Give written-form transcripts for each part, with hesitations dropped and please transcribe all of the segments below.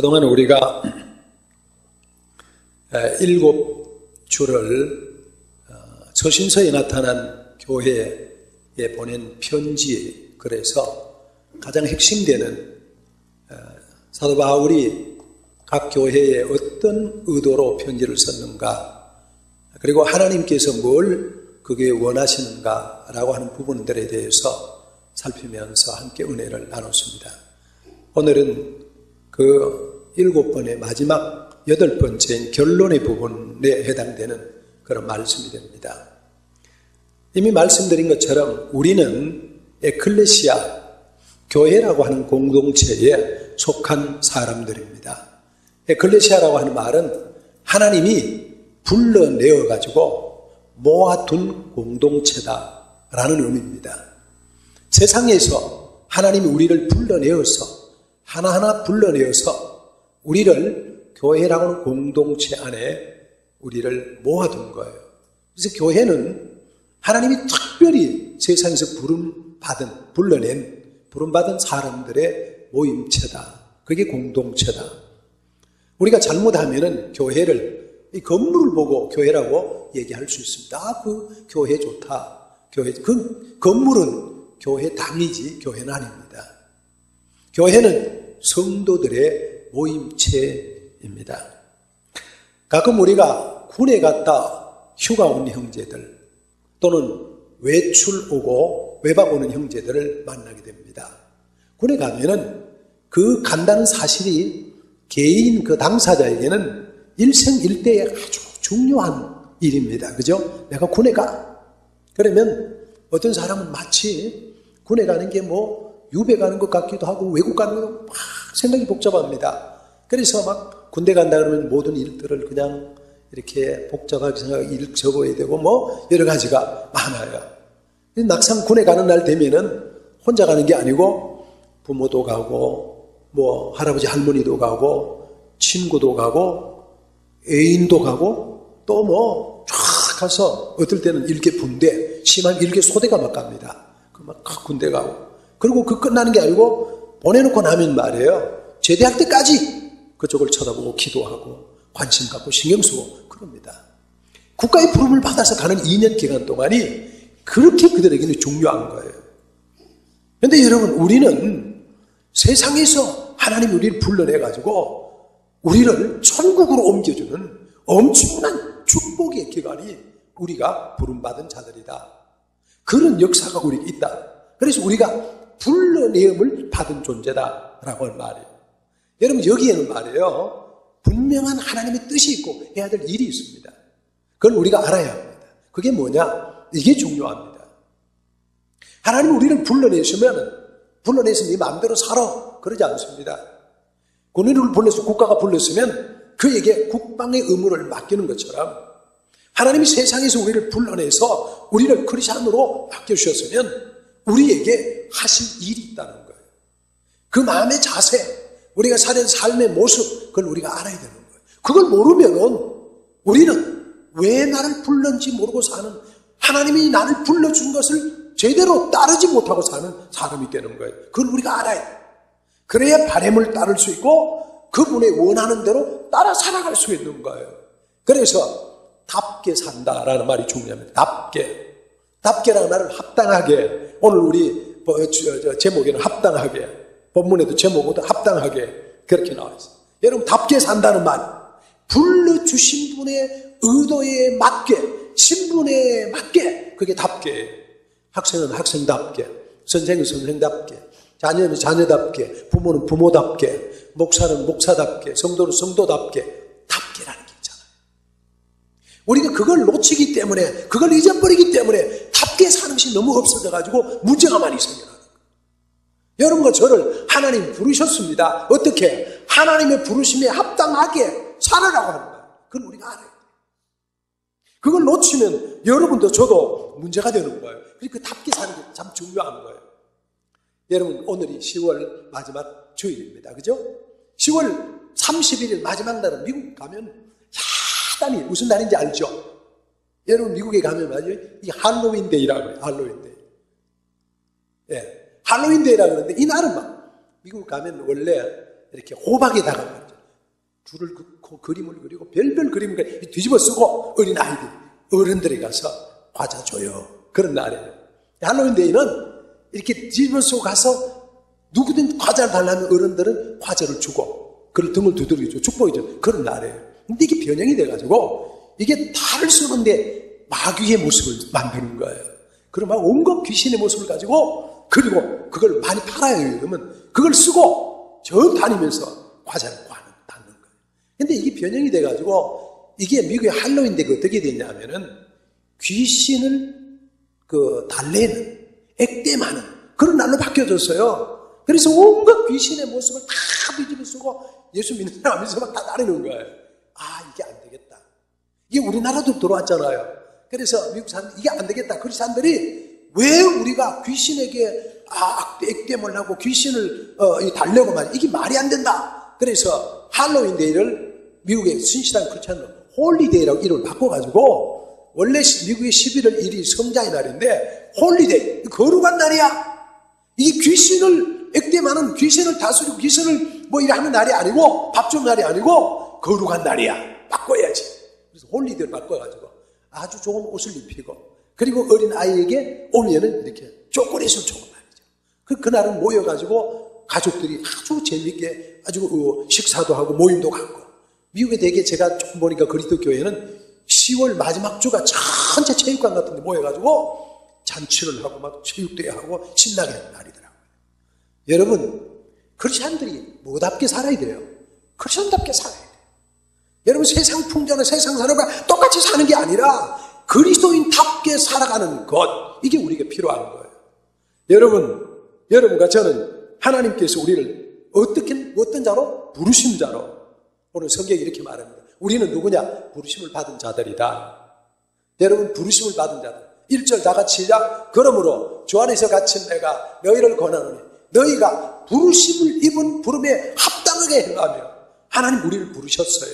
그동안 우리가 7줄을 서신서에 나타난 교회에 보낸 편지, 그래서 가장 핵심되는 사도 바울이 각 교회에 어떤 의도로 편지를 썼는가, 그리고 하나님께서 뭘 그게 원하시는가라고 하는 부분들에 대해서 살피면서 함께 은혜를 나눴습니다. 오늘은 그 7번의 마지막 8번째인 결론의 부분에 해당되는 그런 말씀이 됩니다. 이미 말씀드린 것처럼 우리는 에클레시아, 교회라고 하는 공동체에 속한 사람들입니다. 에클레시아라고 하는 말은 하나님이 불러내어가지고 모아둔 공동체다라는 의미입니다. 세상에서 하나님이 우리를 불러내어서 하나하나 불러내어서 우리를 교회라고 하는 공동체 안에 우리를 모아둔 거예요. 그래서 교회는 하나님이 특별히 세상에서 부름받은 사람들의 모임체다. 그게 공동체다. 우리가 잘못하면은 교회를, 이 건물을 보고 교회라고 얘기할 수 있습니다. 아, 그 교회 좋다. 그 건물은 교회 당이지 교회는 아닙니다. 교회는 성도들의 모임체입니다. 가끔 우리가 군에 갔다 휴가 온 형제들, 또는 외출 오고 외박 오는 형제들을 만나게 됩니다. 군에 가면은 그 간다는 사실이 개인 그 당사자에게는 일생일대의 아주 중요한 일입니다. 그죠? 내가 군에 가. 그러면 어떤 사람은 마치 군에 가는 게 유배 가는 것 같기도 하고 외국 가는 것 막 생각이 복잡합니다. 그래서 막 군대 간다 그러면 모든 일들을 그냥 이렇게 복잡하게 생각하고 일 적어야 되고 여러 가지가 많아요. 막상 군에 가는 날 되면은 혼자 가는 게 아니고 부모도 가고 할아버지 할머니도 가고 친구도 가고 애인도 가고 또 쫙 가서 어떨 때는 일개 분대, 심한 일개 소대가 막 갑니다. 막 군대 가고. 그리고 그 끝나는 게 아니고 보내놓고 나면 말이에요. 제대할 때까지 그쪽을 쳐다보고 기도하고 관심 갖고 신경 쓰고 그럽니다. 국가의 부름을 받아서 가는 2년 기간 동안이 그렇게 그들에게는 중요한 거예요. 그런데 여러분, 우리는 세상에서 하나님이 우리를 불러내가지고 우리를 천국으로 옮겨주는 엄청난 축복의 기간이 우리가 부름받은 자들이다. 그런 역사가 우리에게 있다. 그래서 우리가 불러내음을 받은 존재다라고 하는 말이에요. 여러분, 여기에는 말이에요, 분명한 하나님의 뜻이 있고 해야 될 일이 있습니다. 그걸 우리가 알아야 합니다. 그게 뭐냐? 이게 중요합니다. 하나님이 우리를 불러내서 네 마음대로 살아. 그러지 않습니다. 군인을 불러서 국가가 불렀으면 그에게 국방의 의무를 맡기는 것처럼 하나님이 세상에서 우리를 불러내서 우리를 크리스찬으로 맡겨주셨으면 우리에게 하실 일이 있다는 거예요. 그 마음의 자세, 우리가 사는 삶의 모습, 그걸 우리가 알아야 되는 거예요. 그걸 모르면 우리는 왜 나를 불렀는지 모르고 사는, 하나님이 나를 불러준 것을 제대로 따르지 못하고 사는 사람이 되는 거예요. 그걸 우리가 알아야 돼요. 그래야 바람을 따를 수 있고 그분의 원하는 대로 따라 살아갈 수 있는 거예요. 그래서 답게 산다라는 말이 중요합니다. 답게라는 말을 합당하게, 오늘 우리 제목에는 합당하게, 본문에도 제목에도 합당하게 그렇게 나와 있어요. 여러분, 답게 산다는 말, 불러주신 분의 의도에 맞게, 신분에 맞게, 그게 답게예요. 학생은 학생답게, 선생은 선생답게, 자녀는 자녀답게, 부모는 부모답게, 목사는 목사답게, 성도는 성도답게, 답게라는 게 있잖아요. 우리가 그걸 놓치기 때문에, 그걸 잊어버리기 때문에 답게 사는 것이 너무 없어져가지고 문제가 많이 생겨나는 거예요. 여러분과 저를 하나님 부르셨습니다. 어떻게? 하나님의 부르심에 합당하게 살아라고 하는 거예요. 그건 우리가 알아요. 그걸 놓치면 여러분도 저도 문제가 되는 거예요. 그러니까 답게 사는 게 참 중요한 거예요. 여러분, 오늘이 10월 마지막 주일입니다. 그죠? 10월 31일 마지막 날은 미국 가면 야단이 무슨 날인지 알죠? 여러분, 미국에 가면 맞아요? 이 할로윈 데이라고 해요. 할로윈 데이. 예. 할로윈 데이라고 하는데 이 날은 막 미국 가면 원래 이렇게 호박에다가 줄을 긋고 그림을 그리고 별별 그림을 뒤집어 쓰고 어린아이들, 어른들이 가서 과자 줘요. 그런 날이에요. 할로윈 데이는 이렇게 뒤집어 쓰고 가서 누구든 과자를 달라면 어른들은 과자를 주고 그걸 등을 두드리죠. 축복이죠. 그런 날이에요. 근데 이게 변형이 돼가지고 이게 달을 쓰는데 마귀의 모습을 만드는 거예요. 그러면 온갖 귀신의 모습을 가지고 그리고 그걸 많이 팔아요. 그러면 그걸 쓰고 저 다니면서 과자를 닫는 거예요. 근데 이게 변형이 돼가지고 이게 미국의 할로윈 데이가 어떻게 됐냐면은 귀신을 달래는 액땜하는 그런 날로 바뀌어졌어요. 그래서 온갖 귀신의 모습을 다 뒤집어 쓰고 예수 믿는 사람에서 막 다 나르는 거예요. 아, 이게 안 되겠다. 이게 우리나라도 들어왔잖아요. 그래서 미국 사람들이 이게 안 되겠다. 그리스 사람들이 왜 우리가 귀신에게 액땜을 하고 귀신을 달래고 말이야. 이게 말이 안 된다. 그래서 할로윈 데이를 미국의 신시당 크리스천은 홀리데이라고 이름을 바꿔가지고 원래 미국의 11월 1일 성자의 날인데 홀리데이, 거룩한 날이야. 이 귀신을 액땜하는 귀신을 다스리고 귀신을 뭐 이래 하는 날이 아니고 밥 주는 날이 아니고 거룩한 날이야. 바꿔야지. 그래서 홀리데이를 바꿔가지고 아주 좋은 옷을 입히고 그리고 어린 아이에게 오면은 이렇게 초콜릿을 주고 말이죠. 그날은 모여가지고 가족들이 아주 재밌게 아주 식사도 하고 모임도 갖고 미국에 되게 제가 조금 보니까 그리스도 교회는 10월 마지막 주가 전체 체육관 같은 데 모여가지고 잔치를 하고 막 체육대회 하고 신나게 하는 날이더라고요. 여러분, 크리스천들이 뭐답게 살아야 돼요? 크리스천답게 살아야 돼요. 여러분, 세상 풍조나 세상 사람과 똑같이 사는 게 아니라 그리스도인답게 살아가는 것, 이게 우리에게 필요한 거예요. 여러분과 저는 하나님께서 우리를 어떤 자로? 부르신 자로. 오늘 성경이 이렇게 말합니다. 우리는 누구냐? 부르심을 받은 자들이다. 여러분, 부르심을 받은 자들. 1절 다 같이 시작. 그러므로 주 안에서 갇힌 내가 너희를 권하노니 너희가 부르심을 입은 부름에 합당하게 행하며. 하나님 우리를 부르셨어요.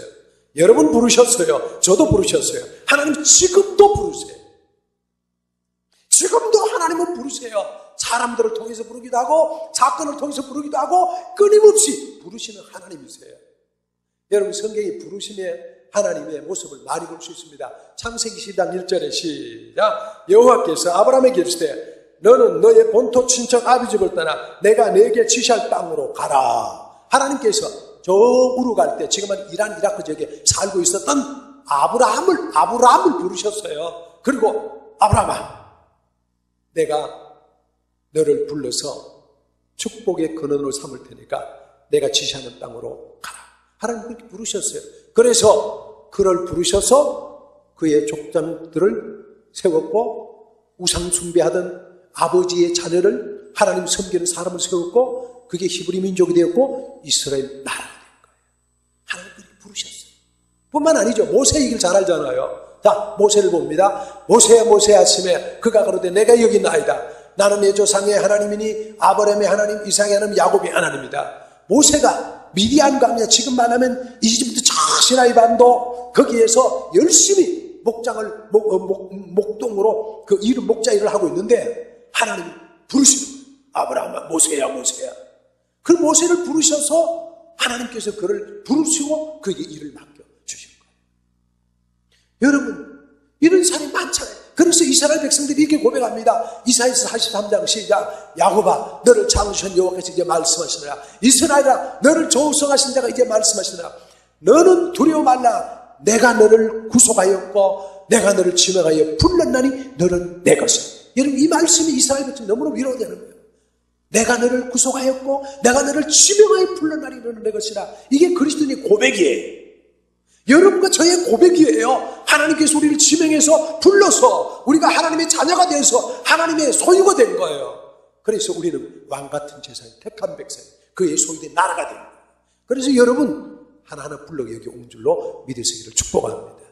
여러분 부르셨어요. 저도 부르셨어요. 하나님 지금도 부르세요. 지금도 하나님은 부르세요. 사람들을 통해서 부르기도 하고 사건을 통해서 부르기도 하고 끊임없이 부르시는 하나님이세요. 여러분, 성경이 부르심의 하나님의 모습을 많이 볼 수 있습니다. 창세기 10장 1절에 시작. 여호와께서 아브라함에게 이르시되 너는 너의 본토 친척 아비 집을 떠나 내가 내게 지시할 땅으로 가라. 하나님께서 저 우르 갈 때 지금은 이란 이라크 지역에 살고 있었던 아브라함을 부르셨어요. 그리고 아브라함아, 내가 너를 불러서 축복의 근원으로 삼을 테니까 내가 지시하는 땅으로 가라. 하나님 그렇게 부르셨어요. 그래서 그를 부르셔서 그의 족장들을 세웠고 우상 숭배하던 아버지의 자녀를 하나님 섬기는 사람을 세웠고 그게 히브리 민족이 되었고 이스라엘 나라가 된 거예요. 하나님 그렇게 부르셨어요. 뿐만 아니죠. 모세 얘기를 잘 알잖아요. 자, 모세를 봅니다. 모세야 모세야 하시매 그가 가로되 내가 여기 있나이다. 나는 내 조상의 하나님이니 아브라함의 하나님, 이삭의 하나님, 야곱의 하나님이다. 모세가 미디안 광야, 지금 말하면 이집트 시나이 반도 거기에서 열심히 목동으로 그 일을 목자 일을 하고 있는데 하나님이 부르시는 아브라함아 모세야 모세야. 그 모세를 부르셔서 하나님께서 그를 부르시고 그에게 일을 맡겨주신 거예요. 여러분, 이런 사람이 많잖아요. 그래서 이스라엘 백성들이 이렇게 고백합니다. 이사야서 43장 시작. 야곱아 너를 창조하신 여호와께서 이제 말씀하시느라. 이스라엘아 너를 조성하신 자가 이제 말씀하시느라. 너는 두려워 말라. 내가 너를 구속하였고 내가 너를 지명하여 불렀나니 너는 내 것이다. 여러분, 이 말씀이 이스라엘 백성 너무나 위로되는 거예요. 내가 너를 구속하였고 내가 너를 지명하여 불렀나니 너는 내 것이라. 이게 그리스도인의 고백이에요. 여러분과 저의 고백이에요. 하나님께서 우리를 지명해서 불러서 우리가 하나님의 자녀가 되어서 하나님의 소유가 된 거예요. 그래서 우리는 왕같은 제사장, 택한 백성, 그의 소유된 나라가 된 거예요. 그래서 여러분 하나하나 불러 여기 온 줄로 믿으시기를 축복합니다.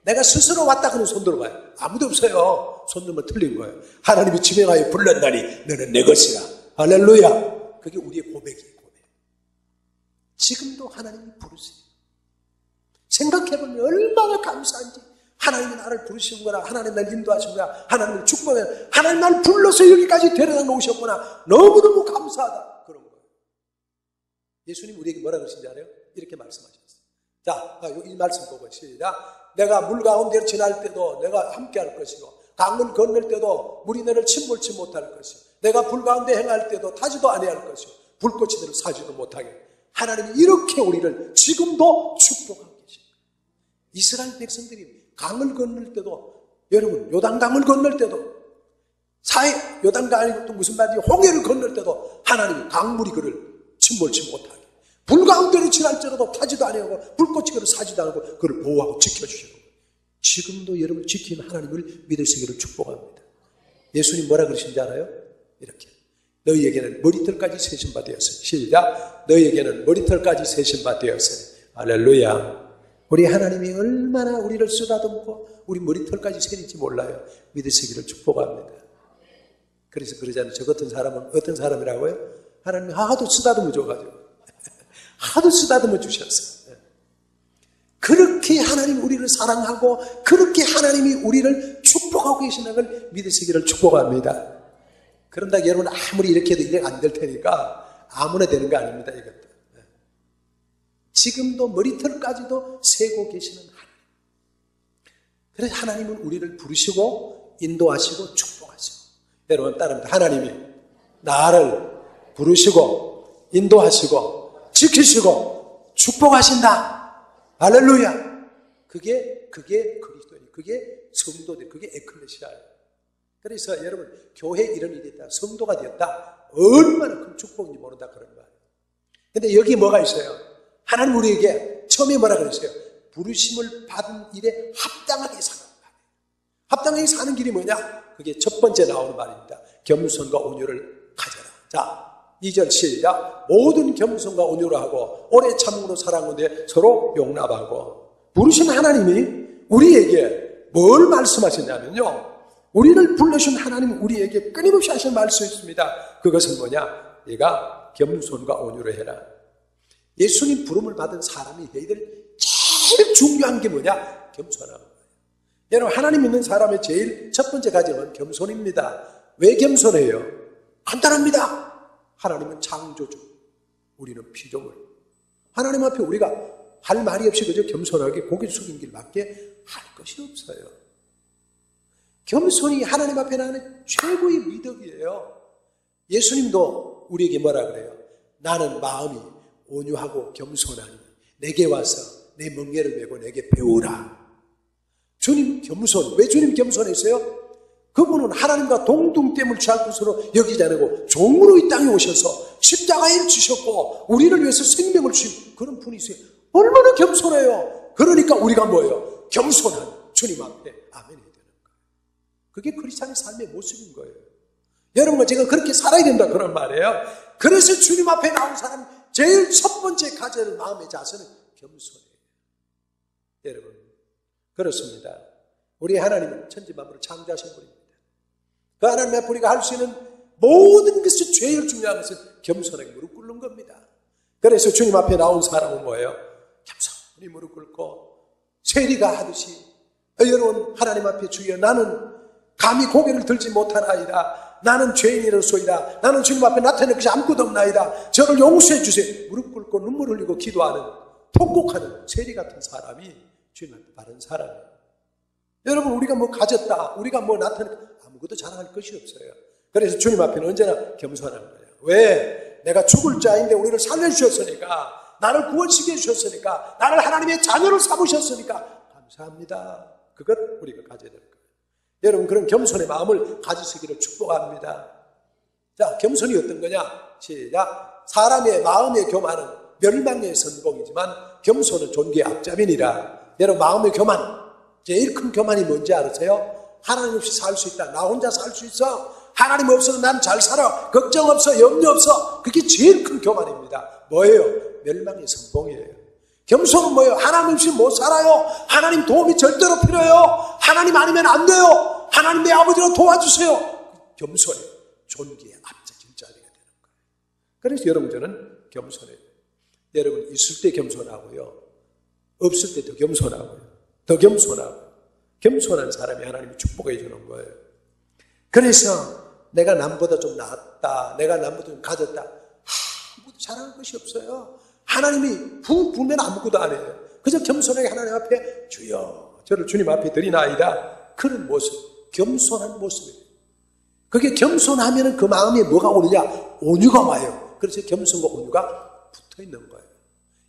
내가 스스로 왔다 그러면 손 들어봐요. 아무도 없어요. 손 들면 틀린 거예요. 하나님이 지명하여 불렀나니 너는 내 것이라. 할렐루야. 그게 우리의 고백이에요. 고백. 지금도 하나님이 부르세요. 생각해보면 얼마나 감사한지. 하나님이 나를 부르시는구나. 하나님 날 인도하시는구나. 하나님을 축복해. 하나님 나를 불러서 여기까지 데려다 놓으셨구나. 너무너무 감사하다. 그런 거예요. 예수님 우리에게 뭐라 그러신지 알아요? 이렇게 말씀하셨어요. 자, 이 말씀 보고 시작. 내가 물 가운데로 지날 때도 내가 함께 할 것이고 강을 건널 때도 물이 너를 침몰치 못할 것이고 내가 불 가운데 행할 때도 타지도 아니할 것이고 불꽃이 너를 사지도 못하게. 하나님이 이렇게 우리를 지금도 축복하고 계십니다. 이스라엘 백성들이 강을 건널 때도, 여러분 요단강을 건널 때도, 요단강이 또 무슨 말이지, 홍해를 건널 때도 하나님이 강물이 그를 침몰치 못하게, 불 가운데로 지날지라도 타지도 아니하고 불꽃이 그를 사지도 않고 그를 보호하고 지켜주시고, 지금도 여러분 지키는 하나님을 믿을 수 있기를 축복합니다. 예수님 뭐라 그러신지 알아요? 이렇게, 너희에게는 머리털까지 세신 바 되었으니, 시작, 너희에게는 머리털까지 세신 바 되었으니. 할렐루야. 우리 하나님이 얼마나 우리를 쓰다듬고 우리 머리털까지 세는지 몰라요. 믿을 수 있기를 축복합니다. 그래서 그러잖아요. 저 같은 사람은 어떤 사람이라고요? 하나님이 하도 쓰다듬어 줘가지고 하도 쓰다듬어 주셨어요. 그렇게 하나님 우리를 사랑하고 그렇게 하나님이 우리를 축복하고 계시는 걸 믿을 수 있기를 축복합니다. 그런다 여러분 아무리 이렇게 해도 이래 안 될 테니까 아무나 되는 거 아닙니다. 이것도 지금도 머리털까지도 세고 계시는 하나님. 그래서 하나님은 우리를 부르시고 인도하시고 축복하시고, 여러분 따릅니다. 하나님이 나를 부르시고 인도하시고 지키시고 축복하신다. 할렐루야. 그게 그리스도니, 그게 성도들, 그게 에클레시아예요. 그래서 여러분 교회에 이런 일이 있다, 성도가 되었다, 얼마나 큰 축복인지 모른다 그런 거예요. 근데 여기 뭐가 있어요? 하나님 우리에게 처음에 뭐라 그랬어요? 부르심을 받은 일에 합당하게 사는 말. 합당하게 사는 길이 뭐냐? 그게 첫 번째 나오는 말입니다. 겸손과 온유를 가져라. 자, 2절 시작. 모든 겸손과 온유를 하고 오래 참음으로 사랑하되 서로 용납하고. 부르신 하나님이 우리에게 뭘 말씀하셨냐면요, 우리를 불러신 하나님 우리에게 끊임없이 하신 말씀이 있습니다. 그것은 뭐냐? 네가 겸손과 온유를 해라. 예수님 부름을 받은 사람이 해야 될 제일 중요한 게 뭐냐? 겸손함. 여러분 하나님 믿는 사람의 제일 첫 번째 가정은 겸손입니다. 왜 겸손해요? 간단합니다. 하나님은 창조주, 우리는 피조물. 하나님 앞에 우리가 할 말이 없이 그저 겸손하게 고개 숙인 길밖에 할 것이 없어요. 겸손이 하나님 앞에 나는 최고의 미덕이에요. 예수님도 우리에게 뭐라 그래요? 나는 마음이 온유하고 겸손하니 내게 와서 내 멍에를 메고 내게 배우라. 주님 겸손. 왜 주님 겸손했어요? 그분은 하나님과 동등됨을 취할 것으로 여기지 않고 종으로 이 땅에 오셔서 십자가에 지셨고 우리를 위해서 생명을 주신 그런 분이세요. 얼마나 겸손해요. 그러니까 우리가 뭐예요? 겸손한 주님 앞에 아멘 해야 되는 거예요. 그게 크리스찬의 삶의 모습인 거예요. 여러분과 제가 그렇게 살아야 된다 그런 말이에요. 그래서 주님 앞에 나온 사람이 제일 첫 번째 가져야 할 마음의 자세는 겸손이에요. 여러분 그렇습니다. 우리 하나님은 천지만물을 창조하신 분입니다. 그 하나님 앞에 우리가 할 수 있는 모든 것이 제일 중요한 것은 겸손하게 무릎 꿇는 겁니다. 그래서 주님 앞에 나온 사람은 뭐예요? 겸손히 무릎 꿇고 세리가 하듯이, 여러분 하나님 앞에 주여 나는 감히 고개를 들지 못하나이다. 나는 죄인이로소이다. 나는 주님 앞에 나타낼 것이 아무것도 없나이다. 저를 용서해 주세요. 무릎 꿇고 눈물 흘리고 기도하는, 통곡하는 세리 같은 사람이 주님 앞에 바른 사람이에요. 여러분 우리가 뭐 가졌다, 우리가 뭐 나타낼 아무것도 자랑할 것이 없어요. 그래서 주님 앞에는 언제나 겸손한 거예요. 왜? 내가 죽을 자인데 우리를 살려주셨으니까, 나를 구원시켜 주셨으니까, 나를 하나님의 자녀를 삼으셨으니까 감사합니다. 그것 우리가 가져야 될 거예요. 여러분 그런 겸손의 마음을 가지시기를 축복합니다. 자, 겸손이 어떤 거냐? 시작. 사람의 마음의 교만은 멸망의 선봉이지만 겸손은 존귀의 앞잡이니라. 여러분 마음의 교만, 제일 큰 교만이 뭔지 아세요? 하나님 없이 살 수 있다. 나 혼자 살 수 있어. 하나님 없어도 난 잘 살아. 걱정 없어. 염려 없어. 그게 제일 큰 교만입니다. 뭐예요? 멸망의 선봉이에요. 겸손은 뭐예요? 하나님 없이 못 살아요. 하나님 도움이 절대로 필요해요. 하나님 아니면 안 돼요. 하나님 내 아버지로 도와주세요. 겸손해요. 존귀의 앞서진 자리가 되는 거예요. 그래서 여러분 저는 겸손해요. 여러분 있을 때 겸손하고요, 없을 때 더 겸손하고요, 더 겸손하고. 겸손한 사람이 하나님이 축복해 주는 거예요. 그래서 내가 남보다 좀 낫다, 내가 남보다 좀 가졌다, 아무것도 자랑할 것이 없어요. 하나님이 부으면 아무것도 안 해요. 그저 겸손하게 하나님 앞에 주여 저를 주님 앞에 드리나이다. 그런 모습, 겸손한 모습이에요. 그게 겸손하면 그 마음에 뭐가 오느냐? 온유가 와요. 그래서 겸손과 온유가 붙어 있는 거예요.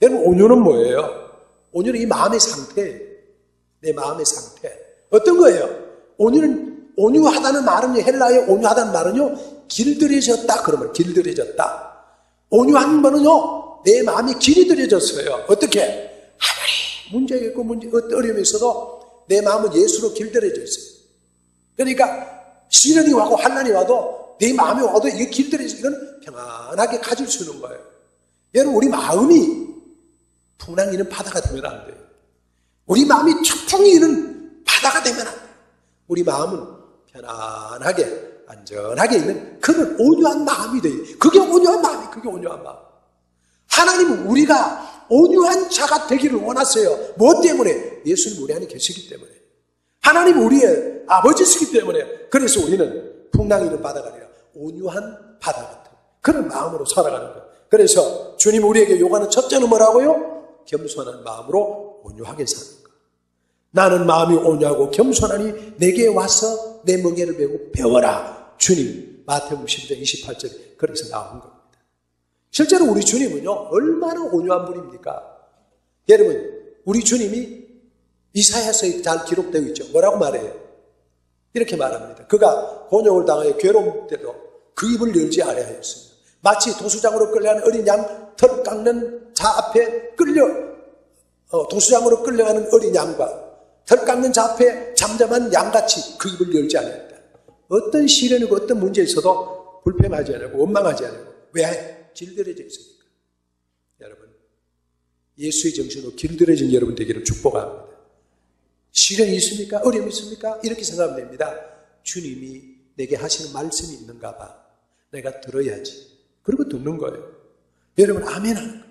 여러분, 온유는 뭐예요? 온유는 이 마음의 상태, 내 마음의 상태. 어떤 거예요? 온유는, 온유하다는 말은요, 헬라의 온유하다는 말은요, 길들여졌다. 그러면 길들여졌다. 온유한 거는요, 내 마음이 길들여졌어요. 어떻게? 아무리 문제가 있고 어려움이 있어도 내 마음은 예수로 길들여져 있어요. 그러니까 시련이 와고 환난이 와도 내 마음이 와도 이게 길들여져 이건 평안하게 가질 수 있는 거예요. 여러분, 우리 마음이 풍랑이는 바다가 되면 안 돼요. 우리 마음이 추풍이 있는 바다가 되면 안 돼요. 우리 마음은 편안하게 안전하게 있는 그런 온유한 마음이 돼요. 그게 온유한 마음이, 그게 온유한 마음. 하나님은 우리가 온유한 자가 되기를 원하세요. 뭐 때문에? 예수님 우리 안에 계시기 때문에. 하나님 우리의 아버지시기 때문에. 그래서 우리는 풍랑이 있는 바다가 아니라 온유한 바다 같은 그런 마음으로 살아가는 거예요. 그래서 주님 우리에게 요구하는 첫째는 뭐라고요? 겸손한 마음으로 온유하게 사는 것. 나는 마음이 온유하고 겸손하니 내게 와서 내 멍에를 메고 배워라. 주님 마태복음 12장 28절에 그래서 나온 겁니다. 실제로 우리 주님은요 얼마나 온유한 분입니까? 여러분, 우리 주님이 이사야서에 잘 기록되어 있죠. 뭐라고 말해요? 이렇게 말합니다. 그가 곤욕을 당하여 괴로움 때도 그 입을 열지 아니하였습니다. 마치 도수장으로 끌려가는 어린 양 털 깎는 자 앞에 도수장으로 끌려가는 어린 양과 털 깎는 자 앞에 잠잠한 양같이 그 입을 열지 않았다. 어떤 시련이고 어떤 문제에 있어도 불평하지 않고 원망하지 않고. 왜? 길들여져 있으니까. 여러분, 예수의 정신으로 길들여진 여러분 되기를 축복합니다. 시련이 있습니까? 어려움이 있습니까? 이렇게 생각하면 됩니다. 주님이 내게 하시는 말씀이 있는가 봐. 내가 들어야지. 그리고 듣는 거예요. 여러분, 아멘 하는 거예요.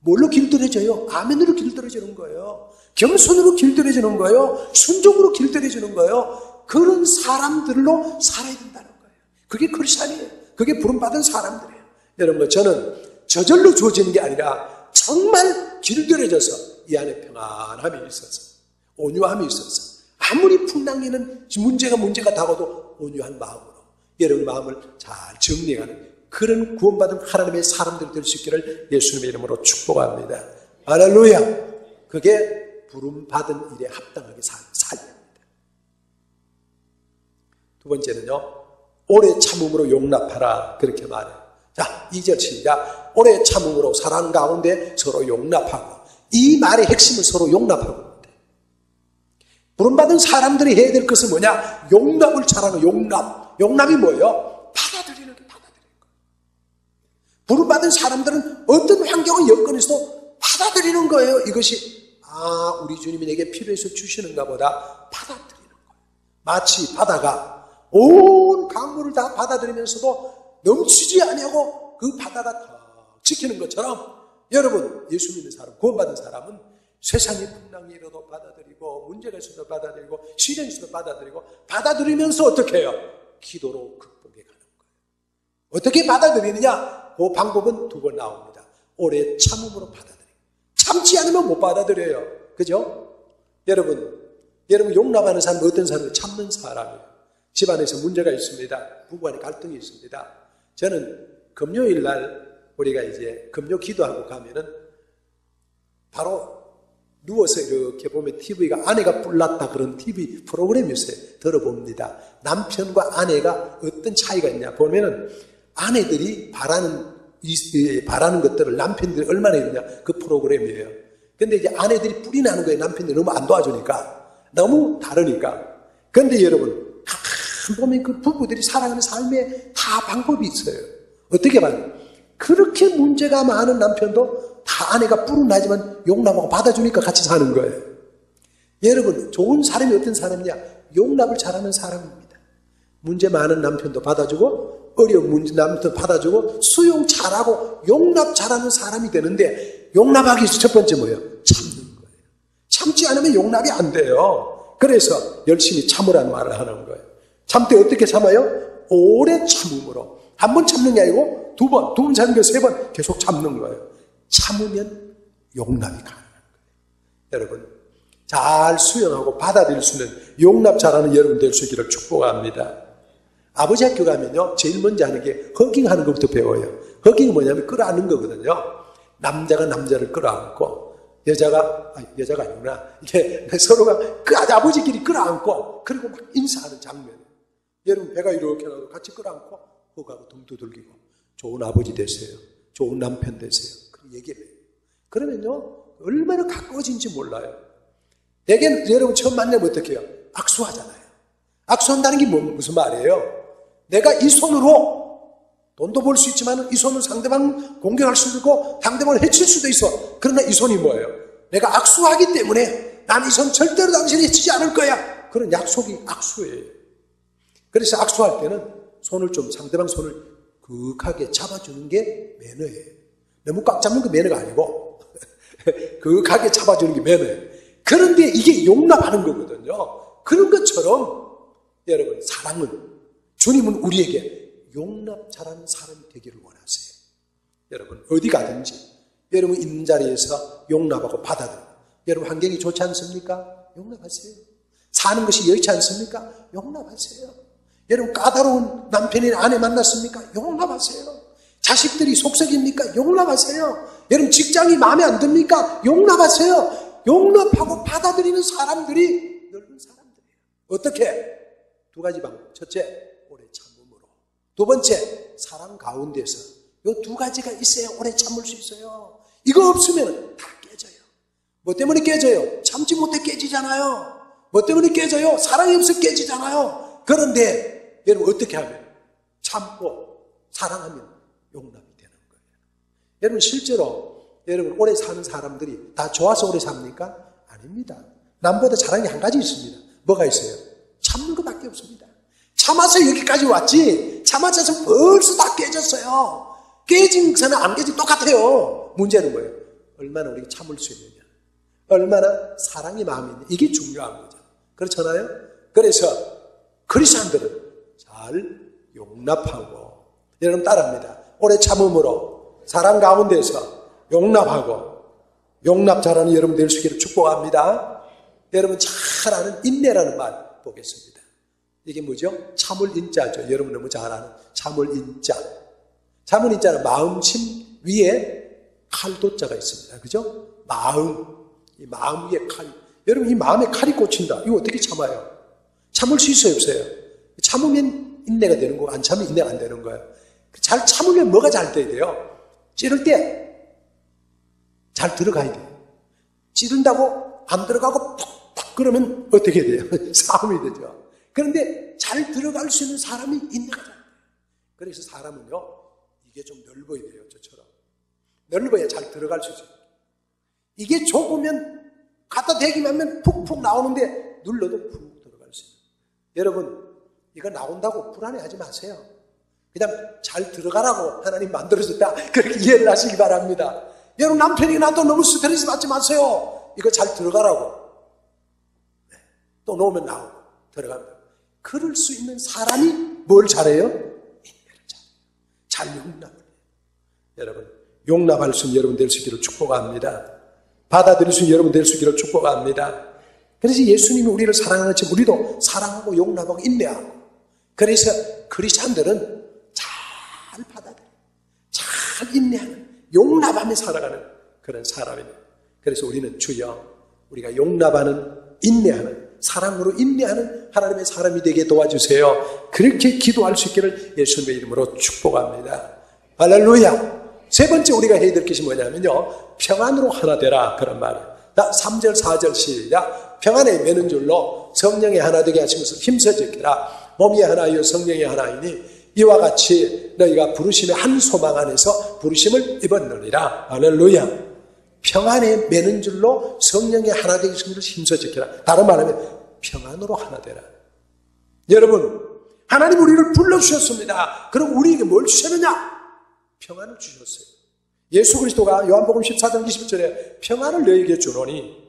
뭘로 길들여져요? 아멘으로 길들여지는 거예요. 겸손으로 길들여지는 거예요. 순종으로 길들여지는 거예요. 그런 사람들로 살아야 된다는 거예요. 그게 크리스찬이에요. 그게 부름받은 사람들이에요. 여러분, 저는 저절로 주어지는 게 아니라 정말 길들여져서 이 안에 평안함이 있어서 온유함이 있어서 아무리 풍랑이는 문제가 다가도 온유한 마음으로 여러분 마음을 잘 정리하는 그런 구원받은 하나님의 사람들이 될 수 있기를 예수님의 이름으로 축복합니다. 할렐루야. 그게 부름받은 일에 합당하게 살립니다. 두 번째는요, 오래 참음으로 용납하라. 그렇게 말해요. 자, 2절 시작. 오래 참음으로 사랑 가운데 서로 용납하고. 이 말의 핵심은 서로 용납하고. 부름받은 사람들이 해야 될 것은 뭐냐? 용납을 잘하는 용납. 용납이 뭐예요? 받아들이는 게 받아들이는 거예요. 부름받은 사람들은 어떤 환경과 여건에서도 받아들이는 거예요. 이것이 우리 주님이 내게 필요해서 주시는가 보다 받아들이는 거예요. 마치 바다가 온 강물을 다 받아들이면서도 넘치지 아니하고 그 바다가 다 지키는 것처럼 여러분, 예수 믿는 사람, 구원받은 사람은 세상의 풍랑이 일어도 받아들이고 문제가 있어도 받아들이고 시련이 있어도 받아들이면서 어떻게 해요? 기도로 극복해 가는 거예요. 어떻게 받아들이느냐? 그 방법은 두 번 나옵니다. 오래 참음으로 받아들여요. 참지 않으면 못 받아들여요. 그죠? 여러분 용납하는 사람은 어떤 사람이에요? 참는 사람이에요. 집안에서 문제가 있습니다. 부부간에 갈등이 있습니다. 저는 금요일 날 우리가 이제 금요 기도하고 가면은 바로 누워서 이렇게 보면 TV가 아내가 뿔났다 그런 TV 프로그램이 있어요. 들어봅니다. 남편과 아내가 어떤 차이가 있냐 보면은 아내들이 바라는 것들을 남편들이 얼마나 있느냐 그 프로그램이에요. 근데 이제 아내들이 뿔이 나는 거예요. 남편들이 너무 안 도와주니까. 너무 다르니까. 근데 여러분, 가만 보면 그 부부들이 살아가는 삶에 다 방법이 있어요. 어떻게 봐요? 그렇게 문제가 많은 남편도 다 아내가 뿔은 나지만 용납하고 받아주니까 같이 사는 거예요. 여러분, 좋은 사람이 어떤 사람이냐? 용납을 잘하는 사람입니다. 문제 많은 남편도 받아주고 어려운 문제 남편도 받아주고 수용 잘하고 용납 잘하는 사람이 되는데 용납하기 위해서 첫 번째 뭐예요? 참는 거예요. 참지 않으면 용납이 안 돼요. 그래서 열심히 참으라는 말을 하는 거예요. 참 때 어떻게 참아요? 오래 참음으로. 한 번 참는 게 아니고 두 번 참는 게 세 번 계속 참는 거예요. 참으면 용납이 가능한 거예요. 여러분, 잘 수용하고 받아들일 수 있는 용납 잘하는 여러분 될 수 있기를 축복합니다. 아버지 학교 가면요, 제일 먼저 하는 게 허깅하는 것부터 배워요. 허깅은 뭐냐면 끌어안는 거거든요. 남자가 남자를 끌어안고, 여자가 아니구나. 이게 서로가 아버지끼리 끌어안고, 그리고 막 인사하는 장면. 여러분, 배가 이렇게 나고 같이 끌어안고, 허가고 등 두들기고, 좋은 아버지 되세요. 좋은 남편 되세요. 그런 얘기를 해요. 그러면요, 얼마나 가까워진지 몰라요. 대개 여러분 처음 만나면 어떻게 해요? 악수하잖아요. 악수한다는 게 무슨 말이에요? 내가 이 손으로 돈도 벌 수 있지만 이 손으로 상대방 공격할 수도 있고 상대방을 해칠 수도 있어. 그러나 이 손이 뭐예요? 내가 악수하기 때문에 난 이 손 절대로 당신이 해치지 않을 거야. 그런 약속이 악수예요. 그래서 악수할 때는 손을 좀 상대방 손을 극하게 잡아주는 게 매너예요. 너무 꽉 잡는 게 매너가 아니고 극하게 잡아주는 게 매너예요. 그런데 이게 용납하는 거거든요. 그런 것처럼 여러분, 사랑은, 주님은 우리에게 용납 잘하는 사람이 되기를 원하세요. 여러분, 어디 가든지 여러분 있는 자리에서 용납하고 받아들여요. 여러분 환경이 좋지 않습니까? 용납하세요. 사는 것이 여의치 않습니까? 용납하세요. 여러분 까다로운 남편이나 아내 만났습니까? 용납하세요. 자식들이 속썩입니까? 용납하세요. 여러분 직장이 마음에 안 듭니까? 용납하세요. 용납하고 받아들이는 사람들이 넓은 사람들이에요. 어떻게? 두 가지 방법. 첫째, 오래 참음으로. 두 번째, 사랑 가운데서. 이 두 가지가 있어야 오래 참을 수 있어요. 이거 없으면 다 깨져요. 뭐 때문에 깨져요? 참지 못해 깨지잖아요. 뭐 때문에 깨져요? 사랑이 없어 깨지잖아요. 그런데 여러분 어떻게 하면? 참고 사랑하면 용납이 되는 거예요. 여러분 실제로 여러분 오래 사는 사람들이 다 좋아서 오래 삽니까? 아닙니다. 남보다 잘하는 게 한 가지 있습니다. 뭐가 있어요? 참는 것밖에 없습니다. 참아서 여기까지 왔지 참아서 벌써 다 깨졌어요. 깨진 것은 안 깨진 똑같아요. 문제는 뭐예요? 얼마나 우리가 참을 수 있느냐, 얼마나 사랑의 마음이 있느냐, 이게 중요한 거죠. 그렇잖아요? 그래서 크리스찬들은 잘 용납하고, 여러분 따라합니다. 오래 참음으로 사랑 가운데서 용납하고, 용납 잘하는 여러분 될 수 있기를 축복합니다. 여러분 잘 아는 인내라는 말 보겠습니다. 이게 뭐죠? 참을 인자죠. 여러분 너무 잘 아는 참을 인자. 참을 인자는 마음심 위에 칼도자가 있습니다. 그죠? 마음, 이 마음 위에 칼. 여러분 이 마음에 칼이 꽂힌다. 이거 어떻게 참아요? 참을 수 있어요, 없어요? 참으면 인내가 되는 거고 안 참으면 인내가 안 되는 거예요. 잘 참으면 뭐가 잘 돼야 돼요? 찌를 때 잘 들어가야 돼요. 찌른다고 안 들어가고 팍팍 그러면 어떻게 돼요? 싸움이 되죠. 그런데 잘 들어갈 수 있는 사람이 인내가 잘 돼요. 그래서 사람은요, 이게 좀 넓어야 돼요. 저처럼. 넓어야 잘 들어갈 수 있어요. 이게 좁으면 갖다 대기만 하면 푹푹 나오는데 눌러도 푹 들어갈 수 있어요. 여러분 이거 나온다고 불안해하지 마세요. 그냥 잘 들어가라고 하나님 만들어줬다. 그렇게 이해를 하시기 바랍니다. 여러분 남편이 나도 너무 스트레스 받지 마세요. 이거 잘 들어가라고. 네. 또 놓으면 나오고 들어갑니다. 그럴 수 있는 사람이 뭘 잘해요? 인내를 잘해요. 잘 용납을 해요. 여러분 용납할 수 있는 여러분 될 수 있기를 축복합니다. 받아들일 수 있는 여러분 될 수 있기를 축복합니다. 그래서 예수님이 우리를 사랑하는 것처럼 우리도 사랑하고 용납하고 인내하고, 그래서 크리스찬들은 잘 받아들여요. 잘 인내하는, 용납하며 살아가는 그런 사람입니다. 그래서 우리는 주여 우리가 용납하는, 인내하는, 사랑으로 인내하는 하나님의 사람이 되게 도와주세요. 그렇게 기도할 수 있기를 예수님의 이름으로 축복합니다. 할렐루야. 세 번째 우리가 해야 될 것이 뭐냐면요, 평안으로 하나 되라, 그런 말이에요. 3절 4절 시작. 평안에 매는 줄로 성령이 하나 되게 하시면서 힘써 지키라. 몸이 하나이요 성령이 하나이니 이와 같이 너희가 부르심의 한 소망 안에서 부르심을 입었느니라. 할렐루야. 평안에 매는 줄로 성령이 하나 되게 하시면서 힘써 지키라. 다른 말하면 평안으로 하나 되라. 여러분 하나님 우리를 불러주셨습니다. 그럼 우리에게 뭘 주셨느냐? 평안을 주셨어요. 예수 그리스도가 요한복음 14장 20절에 평안을 너희에게 주노니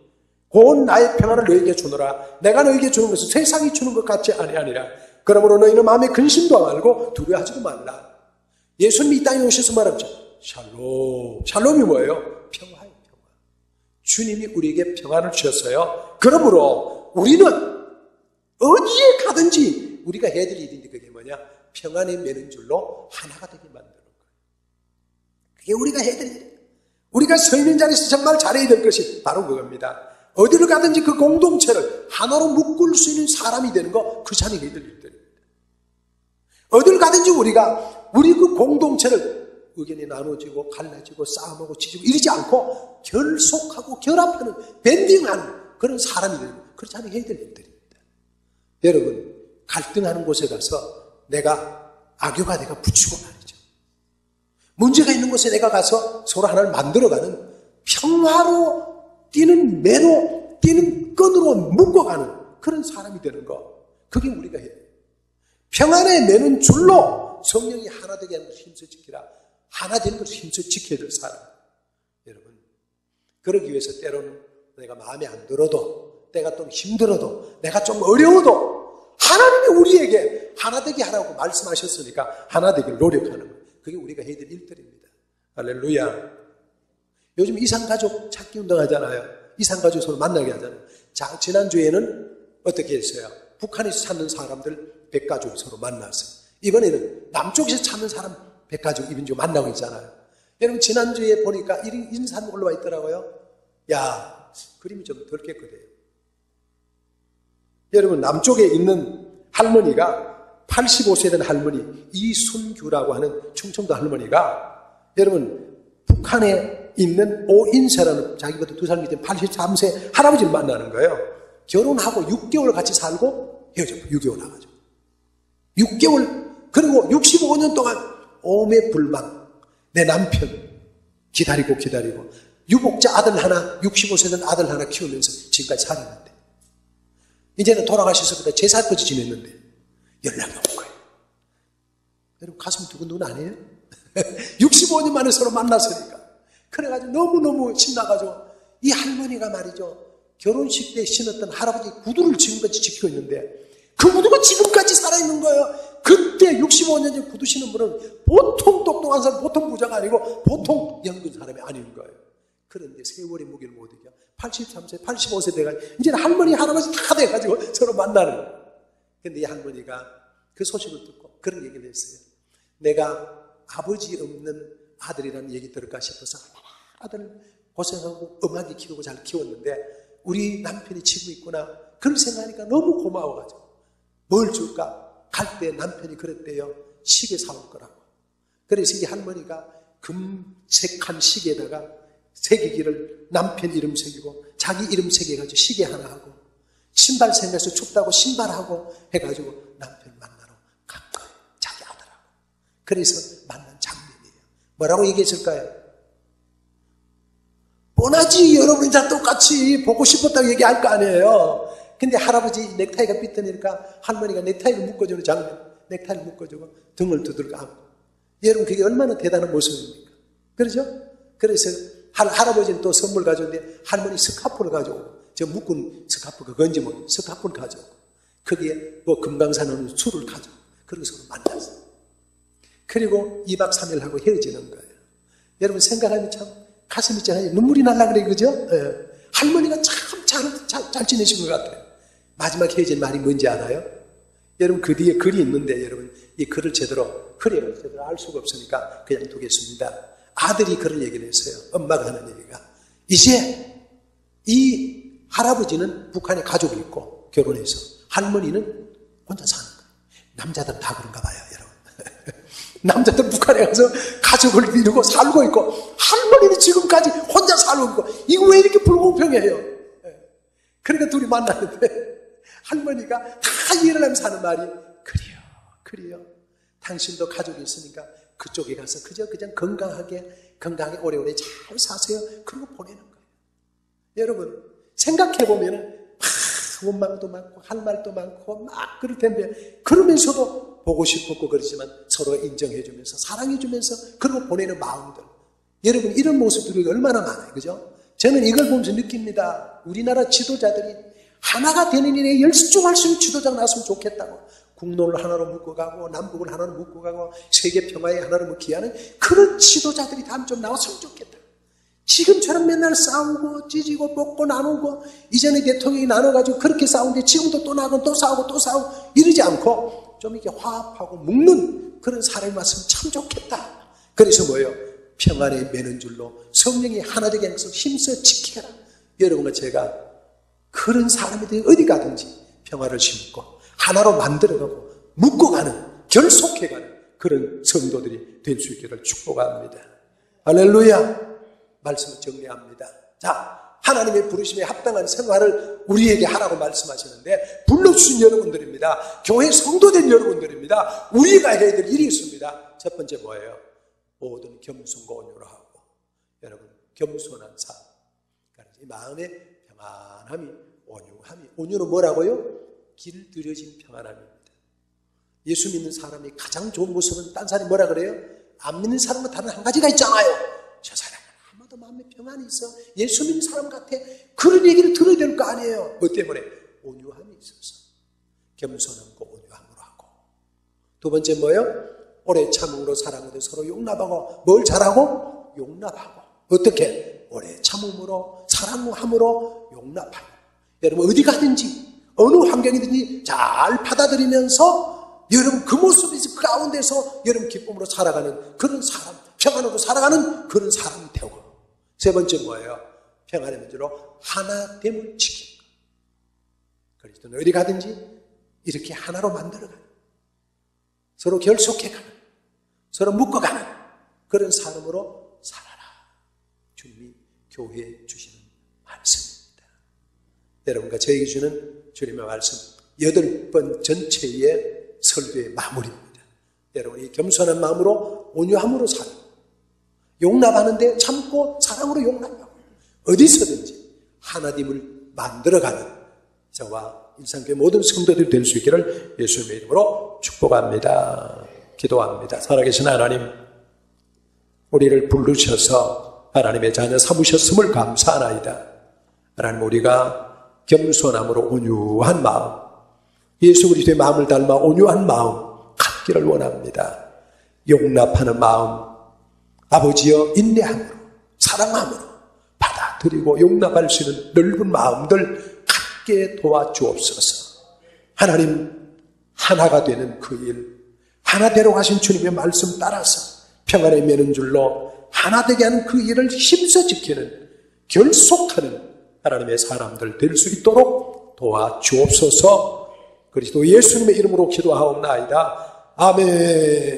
곧 나의 평안을 너희에게 주노라. 내가 너희에게 주는 것은 세상이 주는 것 같지 아니하니라. 그러므로 너희는 마음에 근심도 말고 두려워하지도 말라. 예수님이 이 땅에 오셔서 말하죠. 샬롬. 샬롬이 뭐예요? 평화예요. 평화. 주님이 우리에게 평안을 주셨어요. 그러므로 우리는 어디에 가든지 우리가 해야 될 일인데 그게 뭐냐? 평안에 매는 줄로 하나가 되게 만드는 거예요. 그게 우리가 해야 될 일이에요. 우리가 서 있는 자리에서 정말 잘해야 될 것이 바로 그겁니다. 어디를 가든지 그 공동체를 하나로 묶을 수 있는 사람이 되는 거, 그 자리에 해야 될 일들입니다. 어디를 가든지 우리 그 공동체를 의견이 나눠지고 갈라지고 싸움하고 지지고 이러지 않고 결속하고 결합하는 밴딩하는 그런 사람이 되는 그런 자리에 해야 될 일들입니다. 여러분, 갈등하는 곳에 가서 내가 악교가 내가 붙이고 말이죠. 문제가 있는 곳에 내가 가서 서로 하나를 만들어가는 평화로 뛰는 매로 뛰는 끈으로 묶어가는 그런 사람이 되는 거, 그게 우리가 해야 돼요. 평안에 매는 줄로 성령이 하나 되게 하는 것을 힘써 지키라. 하나 되는 것을 힘써 지켜야 될 사람. 여러분, 그러기 위해서 때로는 내가 마음에 안 들어도, 때가 좀 힘들어도, 내가 좀 어려워도 하나님이 우리에게 하나 되게 하라고 말씀하셨으니까 하나 되길 노력하는 거예요. 그게 우리가 해야 될 일들입니다. 할렐루야. 요즘 이산가족 찾기 운동 하잖아요. 이산가족 서로 만나게 하잖아요. 자, 지난주에는 어떻게 했어요? 북한에서 찾는 사람들 100가족이 서로 만났어요. 이번에는 남쪽에서 찾는 사람 100가족 이민족 만나고 있잖아요. 여러분, 지난주에 보니까 인사는 올라와 있더라고요. 야, 그림이 좀 덜 깨끗해요. 여러분, 남쪽에 있는 할머니가 85세 된 할머니 이순규라고 하는 충청도 할머니가, 여러분, 북한에 있는 오인세라는 자기보다 2살 밑에 83세 할아버지를 만나는 거예요. 결혼하고 6개월 같이 살고 헤어졌고 6개월 나가죠. 6개월, 그리고 65년 동안 오매불망 내 남편 기다리고 유복자 아들 하나, 65세 된 아들 하나 키우면서 지금까지 살았는데, 이제는 돌아가셔서부터 제사까지 지냈는데 연락이 온 거예요. 여러분, 가슴이 두근두근 안 해요? 65년 만에 서로 만났으니까. 그래가지고 너무너무 신나가지고 이 할머니가 말이죠, 결혼식 때 신었던 할아버지 구두를 지금까지 지키고 있는데 그 구두가 지금까지 살아있는 거예요. 그때 65년 전 구두 신은 분은 보통 똑똑한 사람, 보통 부자가 아니고 보통 연근 사람이 아닌 거예요. 그런데 세월의 무게를 못 이겨 83세, 85세 돼가지고 이제는 할머니, 할아버지 다 돼가지고 서로 만나는 거예요. 근데 이 할머니가 그 소식을 듣고 그런 얘기를 했어요. 내가 아버지 없는 아들이라는 얘기 들을까 싶어서 아들 고생하고 엄하게 키우고 잘 키웠는데 우리 남편이 지고 있구나, 그런 생각하니까 너무 고마워가지고 뭘 줄까? 갈 때 남편이 그랬대요. 시계 사올 거라고. 그래서 이 할머니가 금색한 시계에다가 새기기를 남편 이름 새기고 자기 이름 새겨가지고 시계 하나 하고, 신발 생겨서 춥다고 신발하고 해가지고 남편 만나러 간 거예요. 자기 아들하고. 그래서 만난 장면이에요. 뭐라고 얘기했을까요? 뻔하지. 여러분이 다 똑같이 보고 싶었다고 얘기할 거 아니에요. 근데 할아버지 넥타이가 삐뚤니까 할머니가 넥타이를 묶어주는 장면, 넥타이를 묶어주고 등을 두들겨 안고. 여러분, 그게 얼마나 대단한 모습입니까? 그렇죠? 그래서 할아버지는 또 선물 가져오는데 할머니 스카프를 가져오고, 저 묶은 스카프가 건지 뭐 스카프를 가져오고, 거기에 뭐 금강산은 술을 가져오고, 그리고 서로 만났어요. 그리고 2박 3일 하고 헤어지는 거예요. 여러분, 생각하면 참 가슴이 짠하니 눈물이 날라 그래, 그죠? 예. 할머니가 참 잘 지내신 것 같아요. 마지막 헤어진 말이 뭔지 알아요? 여러분, 그 뒤에 글이 있는데, 여러분, 이 글을 제대로 알 수가 없으니까 그냥 두겠습니다. 아들이 그런 얘기를 했어요. 엄마가 하는 얘기가, 이제 이 할아버지는 북한에 가족이 있고 결혼해서 할머니는 혼자 사는 거예요. 남자들은 다 그런가 봐요, 여러분. 남자들 북한에 가서 가족을 이루고 살고 있고 할머니는 지금까지 혼자 살고 있고, 이거 왜 이렇게 불공평해요? 그러니까 둘이 만났는데 할머니가 다 이해를 하면서 하는 말이, 그래요. 당신도 가족이 있으니까 그쪽에 가서 그냥 건강하게 오래오래 잘 사세요. 그러고 보내는 거예요. 여러분, 생각해보면 원망도 많고 할 말도 많고 막 그럴 텐데, 그러면서도 보고 싶었고 그렇지만 서로 인정해주면서 사랑해주면서 그러고 보내는 마음들, 여러분, 이런 모습들이 얼마나 많아요, 그죠? 저는 이걸 보면서 느낍니다. 우리나라 지도자들이 하나가 되는 일에 열중할 수 있는 지도자가 나왔으면 좋겠다고. 국론을 하나로 묶어가고 남북을 하나로 묶어가고 세계 평화에 하나로 묶기하는 그런 지도자들이 다음 좀 나왔으면 좋겠다. 지금처럼 맨날 싸우고 찢고 뽑고 나누고, 이전에 대통령이 나눠가지고 그렇게 싸우는데 지금도 또 나누고 또 싸우고 또 싸우고 이러지 않고 좀 이렇게 화합하고 묶는 그런 사람이 왔으면 참 좋겠다. 그래서 뭐예요? 평안에 매는 줄로 성령이 하나 되게 해서 힘써 지키라. 여러분과 제가 그런 사람들이 어디 가든지 평화를 심고 하나로 만들어가고 묶어가는, 결속해가는 그런 성도들이 될 수 있기를 축복합니다. 할렐루야. 말씀을 정리합니다. 자, 하나님의 부르심에 합당한 생활을 우리에게 하라고 말씀하시는데, 불러주신 여러분들입니다. 교회 성도된 여러분들입니다. 우리가 해야 될 일이 있습니다. 첫 번째 뭐예요? 모든 겸손과 온유로 하고, 여러분 겸손한 삶, 이 마음의 평안함이, 온유함이. 온유는 뭐라고요? 길들여진 평안함입니다. 예수 믿는 사람이 가장 좋은 모습은 딴 사람이 뭐라 그래요? 안 믿는 사람과 다른 한 가지가 있잖아요. 저 사람은 아마도 마음에 평안이 있어, 예수 믿는 사람 같아. 그런 얘기를 들어야 될 거 아니에요. 뭐 때문에? 온유함이 있어서. 겸손함과 온유함으로 하고. 두 번째 뭐예요? 오래 참음으로 사랑하되 서로 용납하고. 뭘 잘하고? 용납하고. 어떻게? 오래 참음으로 사랑함으로 용납하고. 여러분 어디 가든지 어느 환경이든지 잘 받아들이면서 여러분 그 모습에서 그 가운데서 여러분 기쁨으로 살아가는 그런 사람, 평안으로 살아가는 그런 사람이 되고. 세 번째 뭐예요? 평안의 문제로 하나됨을 지키는 것. 그리스도는 어디 가든지 이렇게 하나로 만들어가는, 서로 결속해가는, 서로 묶어가는 그런 사람으로 살아라. 주님이 교회에 주시는 말씀입니다. 여러분과 저에게 주는 주님의 말씀 8번 전체의 설교의 마무리입니다. 여러분이 겸손한 마음으로 온유함으로 살고, 용납하는데 참고 사랑으로 용납하고, 어디서든지 하나님을 만들어가는 저와 일상교회 모든 성도들이 될 수 있기를 예수님의 이름으로 축복합니다. 기도합니다. 살아계신 하나님, 우리를 부르셔서 하나님의 자녀 삼으셨음을 감사하나이다. 하나님, 우리가 겸손함으로 온유한 마음, 예수 그리스도의 마음을 닮아 온유한 마음 갖기를 원합니다. 용납하는 마음, 아버지여 인내함으로 사랑함으로 받아들이고 용납할 수 있는 넓은 마음들 갖게 도와주옵소서. 하나님, 하나가 되는 그 일, 하나되로 하신 주님의 말씀 따라서 평안에 매는 줄로 하나 되게 하는 그 일을 힘써 지키는, 결속하는 하나님의 사람들 될 수 있도록 도와주옵소서. 그리스도 예수님의 이름으로 기도하옵나이다. 아멘.